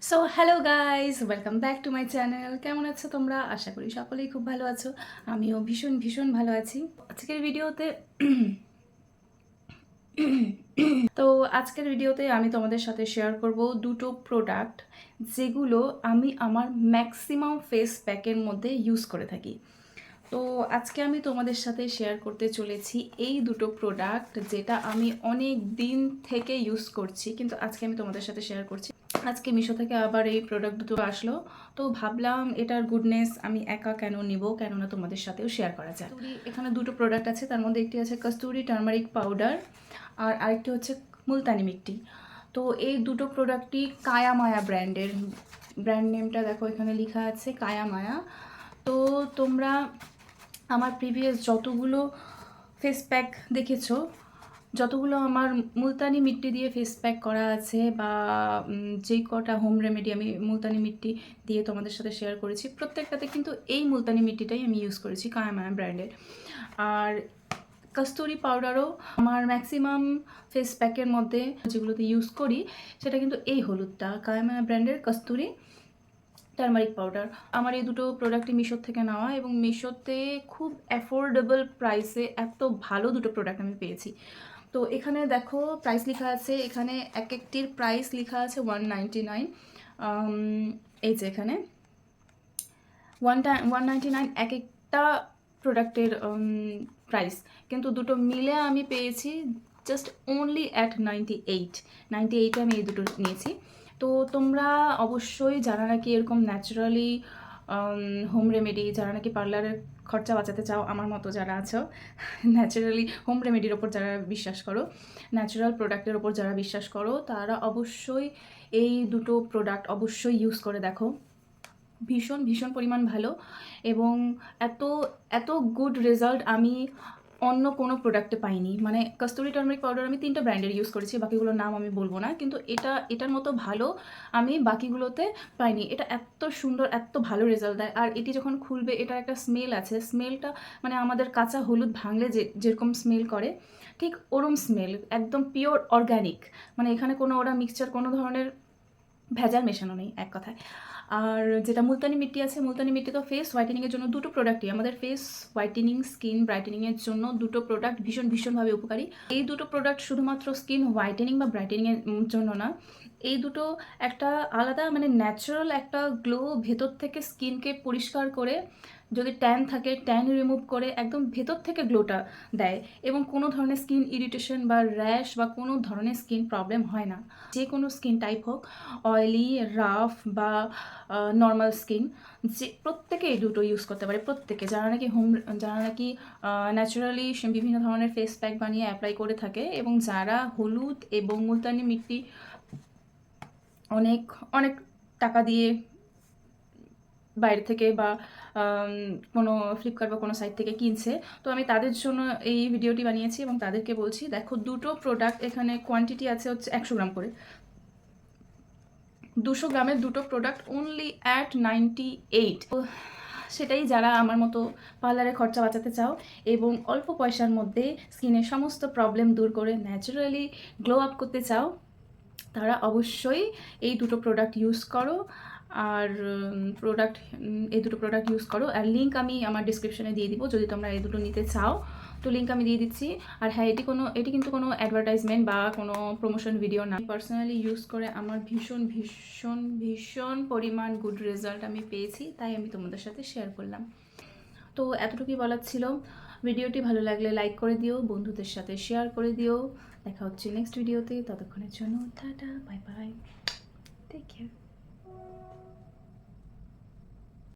So hello guys, welcome back to my channel. কেমন আছো তোমরা? আশা করি সকলেই খুব ভালো আছো। আমিও ভীষণ ভীষণ ভালো আছি। আজকের ভিডিওতে তো আজকের ভিডিওতে আমি তোমাদের সাথে শেয়ার করব দুটো প্রোডাক্ট যেগুলো আমি আমার ম্যাক্সিমাম ফেস প্যাকের মধ্যে ইউজ করে থাকি। তো আজকে আমি তোমাদের সাথে শেয়ার করতে চলেছি এই দুটো প্রোডাক্ট যেটা আমি অনেক দিন থেকে ইউজ করছি, কিন্তু আজকে আমি তোমাদের সাথে শেয়ার করছি। আজকে মিশো থেকে আবার এই প্রোডাক্ট দুটো আসলো, তো ভাবলাম এটার গুডনেস আমি একা কেন নিব, কেননা তোমাদের সাথেও শেয়ার করা যায়। এখানে দুটো প্রোডাক্ট আছে, তার মধ্যে একটি আছে কস্তুরি টার্মারিক পাউডার আর আরেকটি হচ্ছে মুলতানি মিট্টি। তো এই দুটো প্রোডাক্টই কায়া মায়া ব্র্যান্ডের। ব্র্যান্ড নেমটা দেখো এখানে লেখা আছে কায়া মায়া। তো তোমরা আমার প্রিভিয়াস যতগুলো ফেস প্যাক দেখেছো, যতগুলো আমার মুলতানি মিট্টি দিয়ে ফেস প্যাক করা আছে বা যেই কটা হোম রেমেডি আমি মুলতানি মিট্টি দিয়ে তোমাদের সাথে শেয়ার করেছি, প্রত্যেকটাতে কিন্তু এই মুলতানি মিট্টিটাই আমি ইউজ করেছি কায়া মায়া ব্র্যান্ডের। আর কস্তুরি পাউডারও আমার ম্যাক্সিমাম ফেস প্যাকের মধ্যে যেগুলোতে ইউজ করি সেটা কিন্তু এই হলুদটা, কায়া মায়া ব্র্যান্ডের কস্তুরি টার্মারিক পাউডার। আমার এই দুটো প্রোডাক্টই মিশোর থেকে নেওয়া, এবং মিশোতে খুব অ্যাফোর্ডেবল প্রাইসে এত ভালো দুটো প্রোডাক্ট আমি পেয়েছি। তো এখানে দেখো প্রাইস লেখা আছে, এখানে এক একটির প্রাইস লেখা আছে 199। এই যে এখানে 199 এক একটা প্রোডাক্টের প্রাইস, কিন্তু দুটো মিলে আমি পেয়েছি জাস্ট অনলি অ্যাট 98 আমি এই দুটো নিয়েছি। তো তোমরা অবশ্যই যারা নাকি এরকম ন্যাচারালি হোম রেমেডি, যারা নাকি পার্লারের খরচা বাঁচাতে চাও, আমার মতো যারা আছো, ন্যাচারালি হোম রেমেডির ওপর যারা বিশ্বাস করো, ন্যাচারাল প্রোডাক্টের ওপর যারা বিশ্বাস করো, তারা অবশ্যই এই দুটো প্রোডাক্ট অবশ্যই ইউজ করে দেখো। ভীষণ ভীষণ পরিমাণ ভালো, এবং এত এত গুড রেজাল্ট আমি অন্য কোনো প্রোডাক্টে পাইনি। মানে কস্তুরি টার্মারিক পাউডার আমি 3টা ব্র্যান্ডের ইউজ করেছি, বাকিগুলোর নাম আমি বলবো না, কিন্তু এটার মতো ভালো আমি বাকিগুলোতে পাইনি। এটা এত সুন্দর, এত ভালো রেজাল্ট দেয়। আর এটি যখন খুলবে, এটার একটা স্মেল আছে, স্মেলটা মানে আমাদের কাঁচা হলুদ ভাঙলে যেরকম স্মেল করে, ঠিক ওরম স্মেল, একদম পিওর অর্গ্যানিক। মানে এখানে কোনো ওরা মিক্সচার, কোনো ধরনের ভেজাল মেশানো নেই এক কথায়। আর যেটা মুলতানি মিট্টি আছে, মুলতানি মিট্টি তো ফেস হোয়াইটেনিংয়ের জন্য, দুটো প্রোডাক্টই আমাদের ফেস হোয়াইটেনিং, স্কিন ব্রাইটেনিংয়ের জন্য দুটো প্রোডাক্ট ভীষণভাবে উপকারী। এই দুটো প্রোডাক্ট শুধুমাত্র স্কিন হোয়াইটেনিং বা ব্রাইটেনিংয়ের জন্য না, এই দুটো একটা আলাদা মানে ন্যাচারাল একটা গ্লো ভেতর থেকে স্কিনকে পরিষ্কার করে, যদি ট্যান থাকে ট্যান রিমুভ করে একদম ভেতর থেকে গ্লোটা দেয়, এবং কোনো ধরনের স্কিন ইরিটেশন বা র্যাশ বা কোনো ধরনের স্কিন প্রবলেম হয় না। যে কোনো স্কিন টাইপ হোক, অয়েলি, রাফ বা নর্মাল স্কিন, যে প্রত্যেকে এই দুটো ইউজ করতে পারে। প্রত্যেকে যারা নাকি ন্যাচারালি বিভিন্ন ধরনের ফেস প্যাক বানিয়ে অ্যাপ্লাই করে থাকে, এবং যারা হলুদ এবং মুলতানি মিট্টি অনেক অনেক টাকা দিয়ে বাইরে থেকে বা কোনো ফ্লিপকার্ট বা কোনো সাইট থেকে কিনছে, তো আমি তাদের জন্য এই ভিডিওটি বানিয়েছি এবং তাদেরকে বলছি দেখো দুটো প্রোডাক্ট, এখানে কোয়ান্টিটি আছে হচ্ছে 100 গ্রাম করে, 200 গ্রামের দুটো প্রোডাক্ট অনলি অ্যাট 98। তো সেটাই যারা আমার মতো পার্লারে খরচা বাঁচাতে চাও এবং অল্প পয়সার মধ্যে স্কিনের সমস্ত প্রবলেম দূর করে ন্যাচারালি গ্লো আপ করতে চাও, তারা অবশ্যই এই দুটো প্রোডাক্ট ইউজ করো। আর এই দুটো প্রোডাক্ট ইউজ করো। আর লিঙ্ক আমি আমার ডিসক্রিপশনে দিয়ে দিব যদি তোমরা এই দুটো নিতে চাও, তো লিঙ্ক আমি দিয়ে দিচ্ছি। আর হ্যাঁ, এটি কিন্তু কোনো অ্যাডভার্টাইজমেন্ট বা কোনো প্রমোশন ভিডিও না। পার্সোনালি ইউজ করে আমার ভীষণ পরিমাণ গুড রেজাল্ট আমি পেয়েছি, তাই আমি তোমাদের সাথে শেয়ার করলাম। তো এতটুকুই বলার ছিল। ভিডিওটি ভালো লাগলে লাইক করে দিও, বন্ধুদের সাথে শেয়ার করে দিও। দেখা হচ্ছে নেক্সট ভিডিওতে, ততক্ষণের জন্য tata, bye bye, take care.